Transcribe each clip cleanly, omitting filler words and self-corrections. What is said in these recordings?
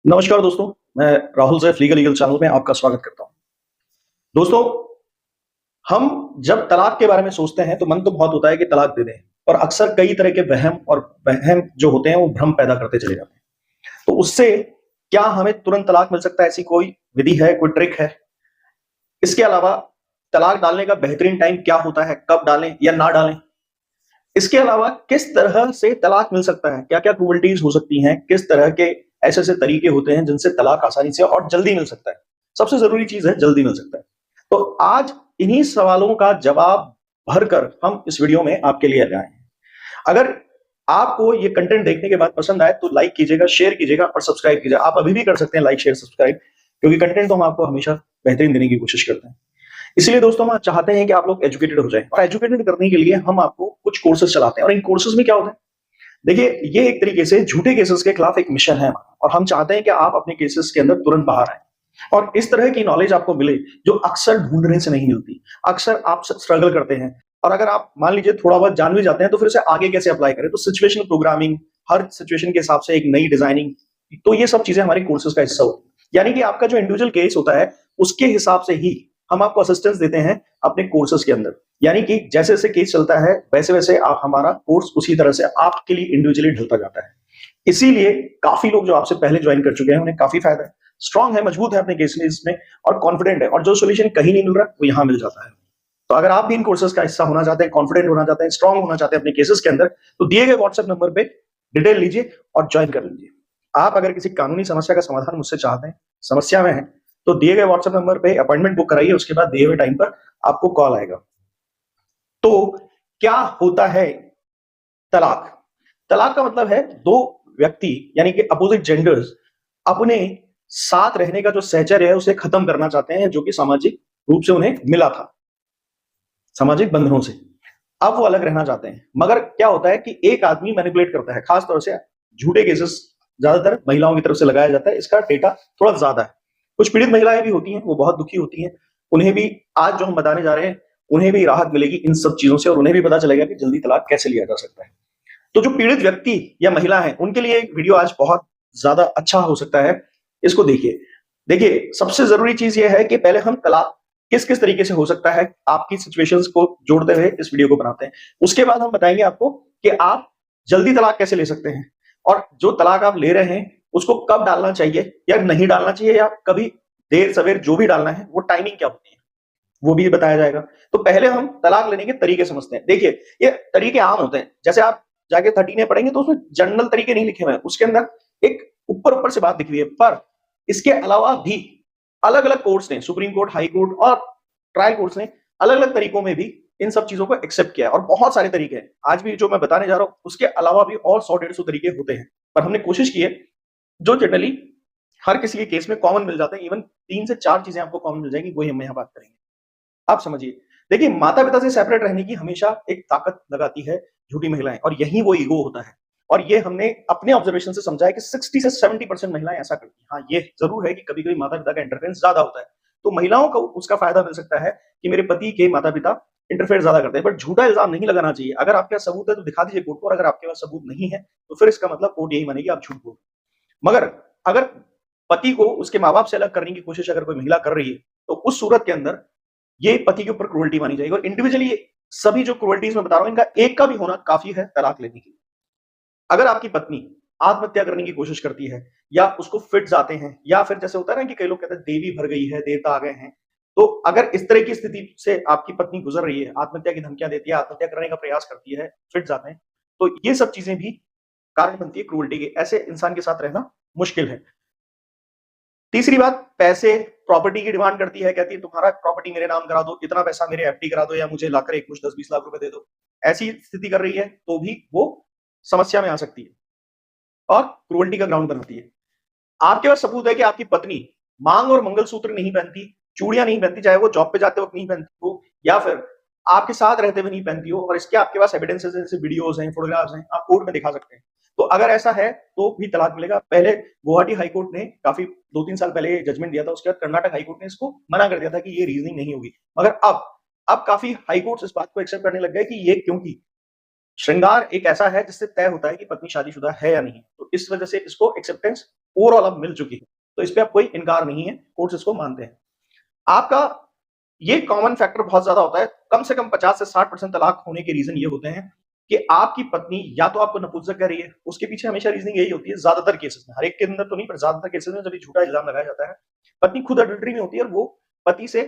नमस्कार दोस्तों, मैं राहुल सैफ लीगल चैनल में आपका स्वागत करता हूँ। दोस्तों, हम जब तलाक के बारे में सोचते हैं तो मन तो बहुत होता है कि तलाक दे दें, और अक्सर कई तरह के वहम जो होते हैं वो भ्रम पैदा करते चले जाते हैं। तो उससे क्या हमें तुरंत तलाक मिल सकता है, ऐसी कोई विधि है, कोई ट्रिक है? इसके अलावा तलाक डालने का बेहतरीन टाइम क्या होता है, कब डालें या ना डालें? इसके अलावा किस तरह से तलाक मिल सकता है, क्या-क्या क्रुएल्टीज़ हो सकती हैं, किस तरह के ऐसे-ऐसे तरीके होते हैं जिनसे तलाक आसानी से और जल्दी मिल सकता है। सबसे ज़रूरी चीज़ है जल्दी मिल सकता है। तो आज इन्हीं सवालों का जवाब भरकर हम इस वीडियो में आपके लिए लाए हैं। अगर आपको ये कंटेंट देखने के बाद पसंद आए तो लाइक कीजिएगा, शेयर कीजिएगा और सब्सक्राइब कीजिएगा। आप अभी भी कर सकते हैं लाइक, शेयर, सब्सक्राइब, क्योंकि कंटेंट तो हम आपको हमेशा बेहतरीन देने की कोशिश करते हैं। इसलिए दोस्तों हम चाहते हैं कि आप लोग एजुकेटेड हो जाएं, और एजुकेटेड करने के लिए हम आपको कुछ कोर्सेज चलाते हैं। और इन कोर्सेज में क्या होता है, देखिए, ये एक तरीके से झूठे केसेस के खिलाफ एक मिशन है हमारा, और हम चाहते हैं कि आप अपने केसेस के अंदर तुरंत बाहर आए और इस तरह की नॉलेज आपको मिले जो अक्सर ढूंढने से नहीं मिलती। अक्सर आप स्ट्रगल करते हैं, और अगर आप मान लीजिए थोड़ा बहुत जान भी जाते हैं तो फिर उसे आगे कैसे अप्लाई करें, तो सिचुएशनल प्रोग्रामिंग, हर सिचुएशन के हिसाब से एक नई डिजाइनिंग, तो ये सब चीजें हमारे कोर्सेज का हिस्सा होती है। यानी कि आपका जो इंडिविजुअल केस होता है उसके हिसाब से ही हम आपको असिस्टेंस देते हैं अपने कोर्सेज के अंदर। यानी कि जैसे जैसे केस चलता है वैसे वैसे आप हमारा कोर्स उसी तरह से आपके लिए इंडिविजुअली ढलता जाता है। इसीलिए काफी लोग जो आपसे पहले ज्वाइन कर चुके हैं उन्हें काफी फायदा है, स्ट्रांग है, मजबूत है अपने केस में और कॉन्फिडेंट है, और जो सोल्यूशन कहीं नहीं मिल रहा वो यहाँ मिल जाता है। तो अगर आप भी इन कोर्सेज का हिस्सा होना चाहते हैं, कॉन्फिडेंट होना चाहते हैं, स्ट्रांग होना चाहते हैं अपने केसेस के अंदर, तो दिए गए व्हाट्सएप नंबर पे डिटेल लीजिए और ज्वाइन कर लीजिए। आप अगर किसी कानूनी समस्या का समाधान मुझसे चाहते हैं, समस्या में हैं, तो दिए गए व्हाट्सएप नंबर पे अपॉइंटमेंट बुक कराइए, उसके बाद दिए हुए टाइम पर आपको कॉल आएगा। तो क्या होता है तलाक? तलाक का मतलब है दो व्यक्ति यानी कि अपोजिट जेंडर्स अपने साथ रहने का जो सहचर्य है उसे खत्म करना चाहते हैं, जो कि सामाजिक रूप से उन्हें मिला था, सामाजिक बंधनों से। अब वो अलग रहना चाहते हैं, मगर क्या होता है कि एक आदमी मैनिपुलेट करता है, खास तौर से झूठे केसेस ज्यादातर महिलाओं की तरफ से लगाया जाता है, इसका डेटा थोड़ा ज्यादा है। कुछ पीड़ित महिलाएं भी होती हैं, वो बहुत दुखी होती हैं, उन्हें भी आज जो हम बताने जा रहे हैं उन्हें भी राहत मिलेगी इन सब चीजों से, और उन्हें भी पता चलेगा कि जल्दी तलाक कैसे लिया जा सकता है। तो जो पीड़ित व्यक्ति या महिला है उनके लिए एक वीडियो आज बहुत ज्यादा अच्छा हो सकता है, इसको देखिए। देखिए, सबसे जरूरी चीज यह है कि पहले हम तलाक किस किस तरीके से हो सकता है आपकी सिचुएशंस को जोड़ते हुए इस वीडियो को बनाते हैं। उसके बाद हम बताएंगे आपको कि आप जल्दी तलाक कैसे ले सकते हैं, और जो तलाक आप ले रहे हैं उसको कब डालना चाहिए या नहीं डालना चाहिए, या कभी देर सवेर जो भी डालना है वो टाइमिंग क्या होती है वो भी बताया जाएगा। तो पहले हम तलाक लेने के तरीके समझते हैं। देखिए, ये तरीके आम होते हैं, जैसे आप जाके 13 पढ़ेंगे तो उसमें जनरल तरीके नहीं लिखे हुए हैं, उसके अंदर एक ऊपर ऊपर से बात लिखी हुई है, पर इसके अलावा भी अलग अलग कोर्ट्स ने, सुप्रीम कोर्ट, हाई कोर्ट और ट्रायल कोर्ट्स ने अलग अलग तरीकों में भी इन सब चीजों को एक्सेप्ट किया है, और बहुत सारे तरीके हैं। आज भी जो मैं बताने जा रहा हूं उसके अलावा भी और 100-150 तरीके होते हैं, पर हमने कोशिश की है जो जनरली हर किसी के केस में कॉमन मिल जाते हैं। इवन 3 से 4 चीजें आपको कॉमन मिल जाएंगी, वही हम यहाँ बात करेंगे। आप समझिए, देखिए, माता पिता से सेपरेट रहने की हमेशा एक ताकत लगाती है झूठी महिलाएं, और यही वो ईगो होता है। और ये हमने अपने ऑब्जर्वेशन से समझा है कि 60 से 70% महिलाएं ऐसा करती हैं। हाँ, ये जरूर है कि कभी कभी माता पिता का इंटरफेरेंस ज्यादा होता है, तो महिलाओं को उसका फायदा मिल सकता है कि मेरे पति के माता पिता इंटरफेयर ज्यादा करते हैं, बट झूठा इल्जाम नहीं लगाना चाहिए। अगर आपके पास सबूत है तो दिखा दीजिए कोर्ट को, और अगर आपके पास सबूत नहीं है तो फिर इसका मतलब कोर्ट यही मानेगी आप झूठ बोल। मगर अगर पति को उसके माँ बाप से अलग करने की कोशिश अगर कोई महिला कर रही है, तो उस सूरत के अंदर ये पति के ऊपर क्रूरल्टी मानी जाएगी। और इंडिविजुअली सभी जो क्रूरल्टीज मैं बता रहा हूं इनका एक का भी होना काफी है तलाक लेने के लिए। अगर आपकी पत्नी आत्महत्या करने की कोशिश करती है, या उसको फिट्स आते हैं, या फिर जैसे होता है ना कि कई लोग कहते हैं देवी भर गई है, देवता आ गए हैं, तो अगर इस तरह की स्थिति से आपकी पत्नी गुजर रही है, आत्महत्या की धमकियां देती है, आत्महत्या करने का प्रयास करती है, फिट्स आते हैं, तो ये सब चीजें भी कारण बनती है क्रूरल्टी की। ऐसे इंसान के साथ रहना मुश्किल है। तीसरी बात, पैसे, प्रॉपर्टी की डिमांड करती है, कहती है तुम्हारा प्रॉपर्टी मेरे नाम करा दो, इतना पैसा मेरे एफडी करा दो, या मुझे लाकर एक मुश्त 10-20 लाख रुपए दे दो। ऐसी स्थिति कर रही है तो भी वो समस्या में आ सकती है और क्रूरल्टी का ग्राउंड बनाती है। आपके पास सबूत है कि आपकी पत्नी मांग और मंगलसूत्र नहीं पहनती, चूड़ियां नहीं पहनती, चाहे वो जॉब पे जाते वक्त नहीं पहनती हो या फिर आपके साथ रहते हुए नहीं पहनती हो, और इसके आपके पास एविडेंसेस हैं, जैसे वीडियोस हैं, फोटोग्राफ्स हैं, आप कोर्ट में दिखा सकते हैं। तो अगर ऐसा है तो भी तलाक मिलेगा। पहले गुवाहाटी हाई कोर्ट ने काफी 2-3 साल पहले जजमेंट दिया था, उसके बाद कर्नाटक हाई कोर्ट ने इसको मना कर दिया था कि ये रीजनिंग नहीं होगी। मगर अब काफी हाई कोर्ट इस बात को एक्सेप्ट करने लग गए कि ये, क्योंकि श्रृंगार एक ऐसा है जिससे तय होता है कि पत्नी शादीशुदा है या नहीं, तो इस वजह से इसको एक्सेप्टेंस ओवरऑल अब मिल चुकी है। तो इस पे अब कोई इनकार नहीं है, कोर्ट्स इसको मानते हैं। आपका ये कॉमन फैक्टर बहुत ज्यादा होता है, कम से कम 50 से 60% तलाक होने के रीजन ये होते हैं कि आपकी पत्नी या तो आपको नपुंसक कर रही है, उसके पीछे हमेशा रीजनिंग यही होती है ज्यादातर केसेस में, हर एक के अंदर तो नहीं पर ज्यादातर केसेस में जब ये झूठा इल्जाम लगाया जाता है, पत्नी खुद अडल्टरी में होती है और वो पति से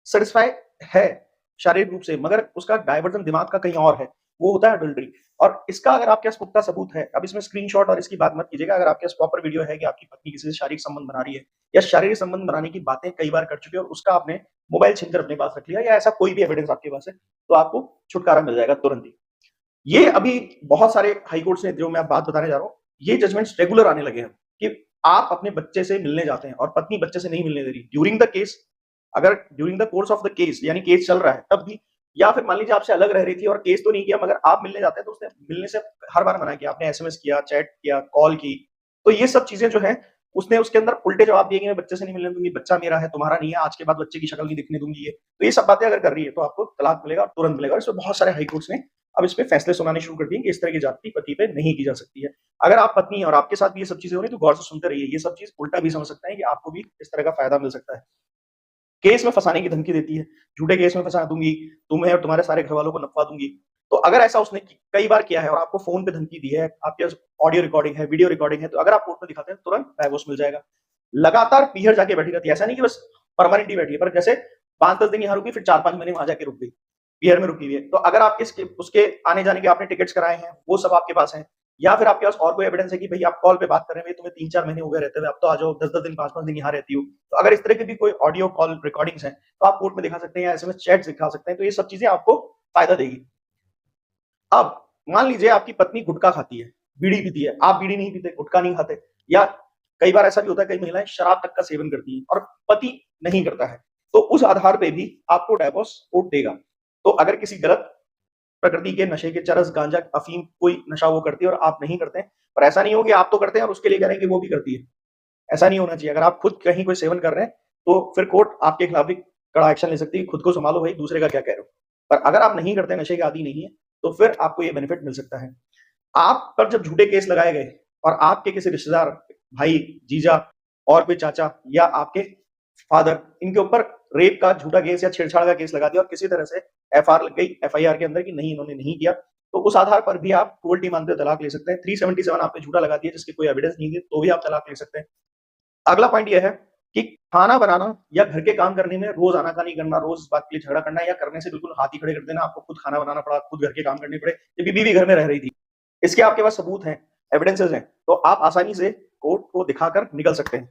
सेटिस्फाई है शारीरिक रूप से, मगर उसका डायवर्जन दिमाग का कहीं और है, वो होता है अडल्टरी। और इसका अगर आपके पास पुख्ता सबूत है, अब इसमें स्क्रीनशॉट और इसकी बात मत कीजिएगा, अगर आपके पास प्रॉपर वीडियो है कि आपकी पत्नी किसी से शारीरिक संबंध बना रही है या शारीरिक संबंध बनाने की बातें कई बार कर चुकी है और उसका आपने मोबाइल छीनकर अपने पास रख लिया या ऐसा कोई भी एविडेंस आपके पास है, तो आपको छुटकारा मिल जाएगा तुरंत ही। ये अभी बहुत सारे हाई कोर्ट्स ने, जो मैं बात बताने जा रहा हूँ, ये जजमेंट्स रेगुलर आने लगे हैं कि आप अपने बच्चे से मिलने जाते हैं और पत्नी बच्चे से नहीं मिलने दे रही ड्यूरिंग द केस, अगर during the course of the case यानी केस चल रहा है तब भी, या फिर मान लीजिए आपसे अलग रह रही थी और केस तो नहीं किया मगर आप मिलने जाते हैं तो उसने मिलने से हर बार मना किया, आपने एसएमएस किया, चैट किया, कॉल की, तो ये सब चीजें जो है उसने उसके अंदर उल्टे जवाब दिए कि मैं बच्चे से नहीं मिलने दूंगी, बच्चा मेरा है तुम्हारा नहीं है, आज के बाद बच्चे की शक्ल नहीं दिखने दूंगी, ये तो ये सब बातें अगर कर रही है तो आपको तलाक मिलेगा और तुरंत मिलेगा। इसमें बहुत सारे हाई कोर्ट्स ने अब इस पे फैसले सुनाने शुरू कर दिए कि इस तरह की जाति पति पे नहीं की जा सकती है। अगर आप पत्नी और आपके साथ भी ये सब चीजें हो रही तो गौर से सुनते रहिए, ये सब चीज उल्टा भी समझ सकता है कि आपको भी इस तरह का फायदा मिल सकता है। केस में फंसाने की धमकी देती है, झूठे केस में फंसा दूंगी, तुम्हें और तुम्हारे सारे घर वालों को नपवा दूंगी। तो अगर ऐसा उसने कई बार किया है और आपको फोन पे धमकी दी है, आपके पास ऑडियो रिकॉर्डिंग है, वीडियो रिकॉर्डिंग है, तो अगर आप कोर्ट में दिखाते हैं तुरंत डाइवोर्स मिल जाएगा। लगातार पीहर जाके बैठी रहती है, ऐसा नहीं कि बस परमानेंटली बैठी है, पर जैसे 5-10 दिन यहाँ रुकी फिर 4-5 महीने वहां जाके रुक गई, पीहर में रुकी हुई है। तो अगर आपके उसके आने जाने के आपने टिकट्स कराए हैं, वो सब आपके पास हैं, या फिर आपके पास और कोई एविडेंस है कि भाई आप कॉल पे बात कर रहे हैं, तुम्हें 3-4 महीने हो गए रहते हुए, अब तो आ जाओ, 10-10 दिन 5-5 दिन यहाँ रहती हो, तो अगर इस तरह की भी कोई ऑडियो कॉल रिकॉर्डिंग्स हैं तो आप कोर्ट में दिखा सकते हैं या एसएमएस चैट दिखा सकते हैं, तो ये सब चीजें आपको फायदा देगी। अब मान लीजिए आपकी पत्नी गुटखा खाती है, बीड़ी पीती है, आप बीड़ी नहीं पीते, गुटखा नहीं खाते, या कई बार ऐसा भी होता है कई महिलाएं शराब तक का सेवन करती हैं और पति नहीं करता है, तो उस आधार पे भी आपको डाइवोर्स कोर्ट देगा। तो अगर किसी गलत प्रकृति के नशे के चरस, गांजा, अफीम कोई नशा वो करती है और आप नहीं करते हैं, पर ऐसा नहीं हो कि आप तो करते हैं और उसके लिए कह रहे हैं कि वो भी करती है, ऐसा नहीं होना चाहिए। अगर आप खुद कहीं कोई सेवन कर रहे हैं तो फिर कोर्ट आपके खिलाफ भी कड़ा एक्शन ले सकती है, खुद को संभालो भाई, दूसरे का क्या कह रहे हो। पर अगर आप नहीं करते, नशे के आदी नहीं है, तो फिर आपको ये बेनिफिट मिल सकता है। आप पर जब झूठे केस लगाए गए और आपके किसी रिश्तेदार, भाई, जीजा और कोई चाचा या आपके फादर, इनके ऊपर रेप का झूठा केस या छेड़छाड़ का केस लगा दिया और किसी तरह से एफआर लग गई एफआईआर के अंदर कि नहीं इन्होंने नहीं किया, तो उस आधार पर भी आप क्रूअल्टी मानते हुए तलाक ले सकते हैं। 377 आपने झूठा लगा दिया जिसकी कोई एविडेंस नहीं है, तो भी आप तलाक ले सकते हैं। अगला पॉइंट ये है कि खाना बनाना या घर के काम करने में रोज आनाकानी करना, रोज इस बात के लिए झगड़ा करना या करने से बिल्कुल हाथ ही खड़े कर देना, आपको खुद खाना बनाना पड़ा, खुद घर के काम करने पड़े, जबकि बीवी घर में रह रही थी, इसके आपके पास सबूत हैं, एविडेंसेस हैं, तो आप आसानी से कोर्ट को दिखाकर निकल सकते हैं।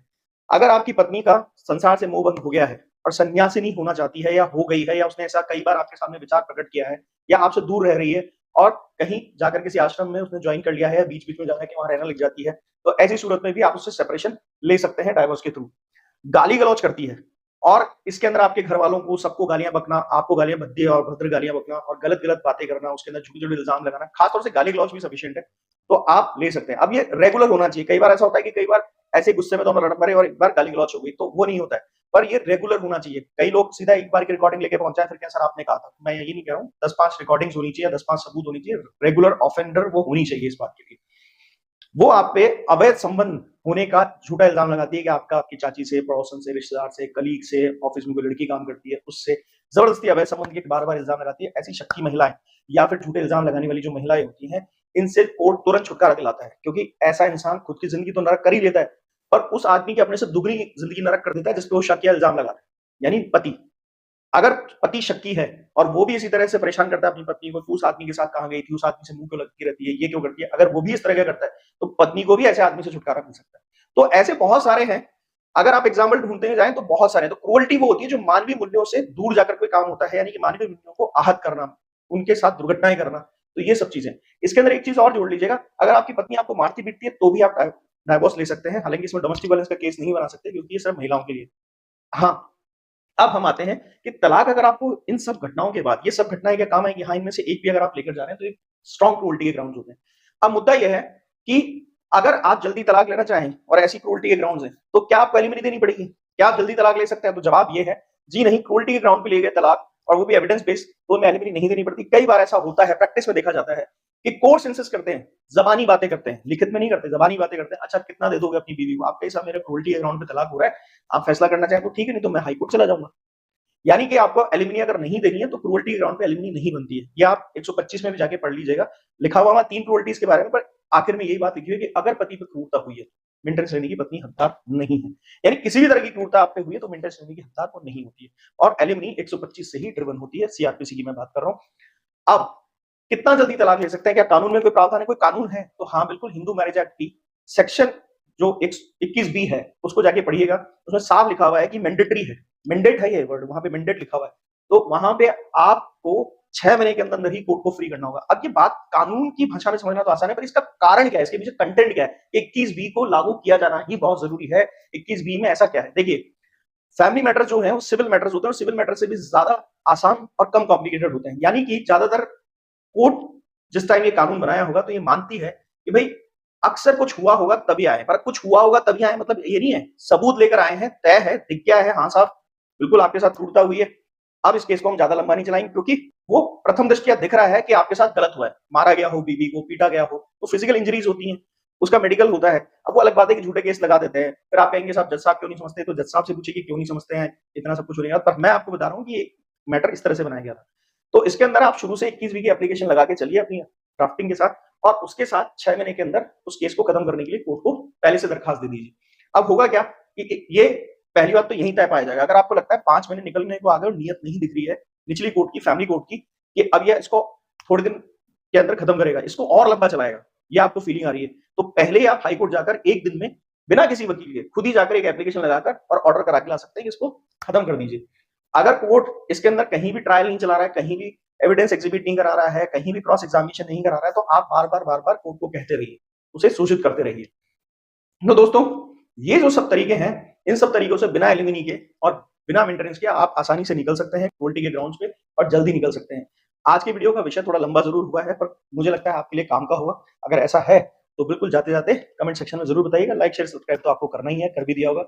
अगर आपकी पत्नी का संसार से मोह भंग हो गया है और सन्यासिनी होना चाहती है या हो गई है, या उसने ऐसा कई बार आपके सामने विचार प्रकट किया है, या आपसे दूर रह रही है और कहीं जाकर किसी आश्रम में उसने ज्वाइन कर लिया है या बीच बीच में जाकर वहां रहने लग जाती है, तो ऐसी सूरत में भी आप उससे सेपरेशन ले सकते हैं डाइवोर्स के थ्रू। गाली गलौज करती है और इसके अंदर आपके घर वालों को सबको गालियां बकना, आपको गालियां भद्दी और भद्र गालियां बकना और गलत गलत बातें करना, उसके अंदर झूठे झूठे इल्जाम लगाना, खासतौर से गाली गलौज भी सफिशिएंट है, तो आप ले सकते हैं। अब ये रेगुलर होना चाहिए, कई बार ऐसा होता है कि कई बार ऐसे गुस्से में दोनों लड़ पड़े और एक बार गाली गलौज हो गई, तो वो नहीं होता है, पर ये रेगुलर होना चाहिए। कई लोग सीधा एक बार की रिकॉर्डिंग लेके पहुंचा है फिर क्या सर आपने कहा था, मैं यही नहीं कह रहा हूँ, 10-5 रिकॉर्डिंग्स होनी चाहिए, 10-5 सबूत होनी चाहिए, रेगुलर ऑफेंडर वो होनी चाहिए इस बात के लिए। वो आप पे अवैध संबंध होने का झूठा इल्जाम लगाती है कि आपका आपकी चाची से, पड़ोसन से, रिश्तेदार से, कलीग से, ऑफिस में कोई लड़की काम करती है उससे जबरदस्ती अवैध संबंध के बार बार इल्जाम लगाती है। ऐसी शक्की महिलाएं या फिर झूठे इल्जाम लगाने वाली जो महिलाएं होती हैं, इनसे कोर्ट तुरंत छुटकारा दिलाता है, क्योंकि ऐसा इंसान खुद की जिंदगी तो नरक कर ही लेता है, पर उस आदमी के अपने से दुगनी जिंदगी नरक कर देता है जिसपे वो शक या इल्जाम लगा है, यानी पति। अगर पति शक्की है और वो भी इसी तरह से परेशान करता है अपनी पत्नी को, उस आदमी के साथ कहाँ गई थी, उस आदमी से मुंह क्यों लगती रहती है, ये क्यों करती है, अगर वो भी इस तरह का करता है तो पत्नी को भी ऐसे आदमी से छुटकारा मिल सकता है। तो ऐसे बहुत सारे हैं, अगर आप एग्जाम्पल ढूंढते जाएं तो बहुत सारे। तो क्रूअल्टी वो होती है जो मानवीय मूल्यों से दूर जाकर कोई काम होता है, यानी कि मानवीय मूल्यों को आहत करना, उनके साथ दुर्घटनाएं करना, तो ये सब चीजें। इसके अंदर एक चीज और जोड़ लीजिएगा, अगर आपकी पत्नी आपको मारती पीटती है तो भी आप डाइवोर्स ले सकते हैं, हालांकि इसमें डोमेस्टिक वायलेंस का केस नहीं बना सकते क्योंकि ये सिर्फ महिलाओं के लिए। हाँ, अब हम आते हैं कि तलाक अगर आपको इन सब घटनाओं के बाद, ये सब घटनाएं क्या काम है कि हाँ इनमें से एक भी अगर आप लेकर जा रहे हैं तो एक स्ट्रॉन्ग क्रूअल्टी के ग्राउंड्स होते हैं। अब मुद्दा यह है कि अगर आप जल्दी तलाक लेना चाहें और ऐसी क्रूअल्टी के ग्राउंड्स हैं तो क्या आपको एलिमनी देनी पड़ेगी, क्या आप जल्दी तलाक ले सकते हैं? तो जवाब ये है जी नहीं, क्रूअल्टी के ग्राउंड पे लिए गए तलाक और वो भी एविडेंस बेस्ड, तो उनमें एलिमनी नहीं देनी पड़ती। कई बार ऐसा होता है, प्रैक्टिस में देखा जाता है कि कोर्ट्स इंसिस्ट करते हैं, जबानी बातें करते हैं, लिखित में नहीं करते, जबानी बातें करते हैं। अच्छा कितना दे दोगे अपनी बीवी को? आपके हिसाब मेरे क्रूरल्टी के ग्राउंड पे तलाक हो रहा है, आप फैसला करना चाहें तो ठीक है, नहीं तो मैं हाई कोर्ट चला जाऊंगा। यानी कि आपको एलिमनी अगर नहीं देनी है तो क्रूरल्टी के ग्राउंड पे एलिमनी नहीं बनती है। ये आप 125 में भी जाके पढ़ लीजिएगा, लिखा हुआ वहां 3 क्रूरल्टीज के बारे में, पर आखिर में यही बात लिखी हुई है कि अगर पति पे क्रूरता हुई है, मिंटन श्रेणी की पत्नी हकदार नहीं है। यानी किसी भी तरह की क्रूरता आप पे हुई है तो मिंटन श्रेणी की हकदार वो नहीं होती है, और एलिमनी 125 से ही ड्रिवन होती है। सीआरपीसी की मैं बात कर रहा हूं। अब कितना जल्दी तलाक ले सकते हैं? क्या कानून में कोई प्रावधान है? कोई कानून है तो हाँ बिल्कुल, हिंदू मैरिज एक्ट की सेक्शन जो 21 बी है उसको जाके पढ़िएगा, उसमें साफ लिखा हुआ है कि मैंडेटरी है, मैंडेट है ये वर्ड, वहां पे मैंडेट लिखा हुआ है। तो वहां पे आपको 6 महीने के अंदर ही कोर्ट को फ्री करना होगा। अब ये बात कानून की भाषा में समझना तो आसान है, पर इसका कारण क्या है, इसके पीछे कंटेंट क्या है? 21 बी को लागू किया जाना ही बहुत जरूरी है। 21 बी में ऐसा क्या है? देखिए, फैमिली मैटर जो है वो सिविल मैटर्स होते हैं, और सिविल मैटर से भी ज्यादा आसान और कम कॉम्प्लिकेटेड होते हैं। यानी कि ज्यादातर कोर्ट जिस टाइम ये कानून बनाया होगा तो ये मानती है कि भाई अक्सर कुछ हुआ होगा तभी आए, पर कुछ हुआ होगा तभी आए मतलब ये नहीं है, सबूत लेकर आए हैं, तय है, दिख गया है, हाँ साहब बिल्कुल आपके साथ क्रूरता हुई है। अब इस केस को हम ज्यादा लंबा नहीं चलाएंगे, क्योंकि वो प्रथम दृष्टया दिख रहा है कि आपके साथ गलत हुआ है, मारा गया हो, बीवी को पीटा गया हो, तो फिजिकल इंजरीज होती हैं, उसका मेडिकल होता है। अब वो अलग बात है कि झूठे केस लगा देते हैं, फिर आप कहेंगे साहब जज साहब क्यों नहीं समझते, तो जज साहब से पूछिए कि क्यों नहीं समझते हैं, इतना सब कुछ हो रहा है। पर मैं आपको बता रहा हूँ कि मैटर इस तरह से बनाया गया था। तो इसके अंदर आप शुरू से 21 बी की एप्लीकेशन लगा के चलिए अपनी ड्राफ्टिंग के साथ, और उसके साथ 6 महीने के अंदर उस केस को खत्म करने के लिए कोर्ट को पहले से दरखास्त दे दीजिए। अब होगा क्या कि ये पहली बात तो यहीं तय पाया जाएगा। अगर आपको लगता है 5 महीने निकलने को आ गए और नियत नहीं दिख रही है निचली कोर्ट की, फैमिली कोर्ट की, कि अब ये इसको थोड़े दिन के अंदर खत्म करेगा, इसको और लंबा चलाएगा, ये आपको फीलिंग आ रही है, तो पहले आप हाई कोर्ट जाकर एक दिन में बिना किसी वकील के खुद ही जाकर एक एप्लीकेशन लगाकर और ऑर्डर करा के ला सकते हैं कि इसको खत्म कर दीजिए। अगर कोर्ट इसके अंदर कहीं भी ट्रायल नहीं चला रहा है, कहीं भी एविडेंस एग्जिबिट नहीं करा रहा है, कहीं भी क्रॉस एग्जामिनेशन नहीं करा रहा है, तो आप बार बार कोर्ट को कहते रहिए, उसे सूचित करते रहिए। तो दोस्तों, ये जो सब तरीके हैं, इन सब तरीकों से बिना एलिमनी के और बिना मेंटेनेंस के आप आसानी से निकल सकते हैं क्वालिटी के ग्राउंड्स पे, और जल्दी निकल सकते हैं। आज की वीडियो का विषय थोड़ा लंबा जरूर हुआ है, पर मुझे लगता है आपके लिए काम का हुआ। अगर ऐसा है तो बिल्कुल जाते जाते कमेंट सेक्शन में जरूर बताइएगा। लाइक शेयर सब्सक्राइब तो आपको करना ही है, कर भी दिया होगा।